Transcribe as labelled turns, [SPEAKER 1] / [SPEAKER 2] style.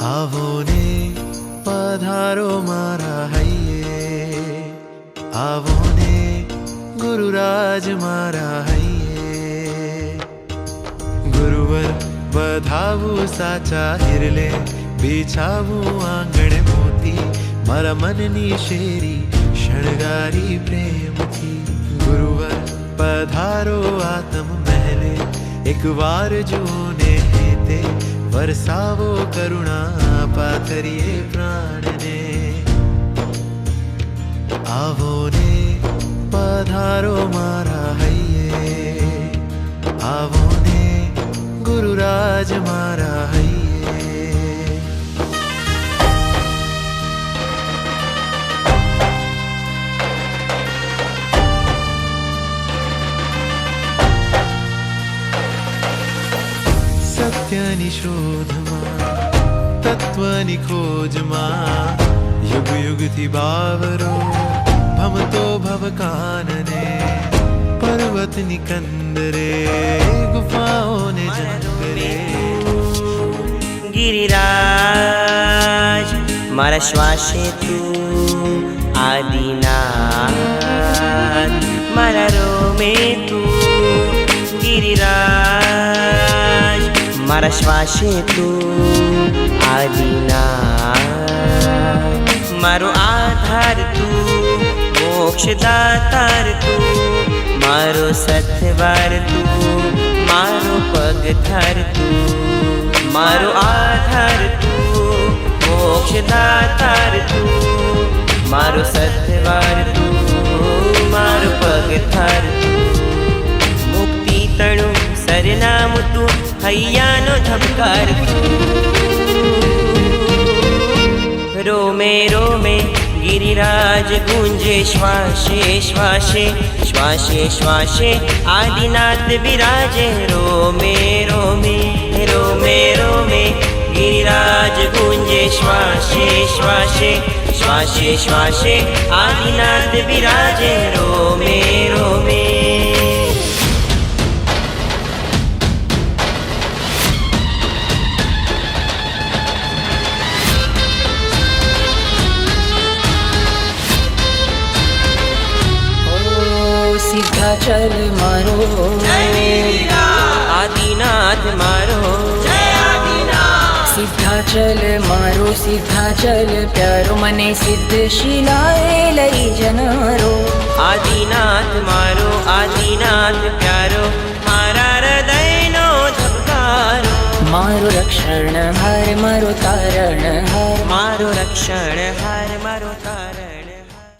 [SPEAKER 1] આવો ને પધારો મારા હૈયે, આવો ને ગુરુરાજ મારા હૈયે. ગુરુવર વધાવું સાચા હિરલે, બિછાવું આંગણે મોતી, મારા મનની શેરી શણગારી પ્રેમથી. ગુરુવર પધારો આતમ મહેલે, એક વાર જુઓ ને હેતે, વરસાવો કરુણા પાથરીએ પ્રાણને. આવો ને પધારો મારા હૈયે, આવો ને ગુરુરાજ મારા હૈયે. સત્યની શોધમાં, તત્વની ખોજમાં, યુગ યુગથી બાવરો ભમતો ભવકાનને. પર્વતની કંદરે, ગુફાઓને જંગલે.
[SPEAKER 2] ગિરિરાજ મારા શ્વાસે તું, આદિનાથ મારા રોમે તું. ગિરિરાજ મારા શ્વાસે તું, આદિનાથ મારો આધાર તું, મોક્ષદાતાર તું, મારો સથવાર તું, મારો પગથાર તું. મારો આધાર તું, મોક્ષદાતાર તું, મારો સથવાર તું, મારો પગથાર તું. મુક્તિ તણું સરનામું તું, હૈયાનો ધબકાર તું. રોમે રોમે ગિરિરાજ ગુંજે, શ્વાસે શ્વાસે, શ્વાસે શ્વાસે આદિનાથ વિરાજે. રોમે રોમે રોમે રોમે ગિરિરાજ ગુંજે, શ્વાસે શ્વાસે, શ્વાસે શ્વાસે આદિનાથ વિરાજે. રોમે રોમે
[SPEAKER 3] સિદ્ધાચલ મારો,
[SPEAKER 2] આદિનાથ મારો.
[SPEAKER 3] સિદ્ધાચલ મારો, સિદ્ધાચલ પ્યારો, મને સિદ્ધ શિલાએ લઈ જનારો.
[SPEAKER 2] આદિનાથ મારો, આદિનાથ પ્યારો, મારા હૃદયનો ધબકારો.
[SPEAKER 3] મારો રક્ષણ હાર, મારો તારણ હાર,
[SPEAKER 2] મારો રક્ષણ હાર, મારો તારણ.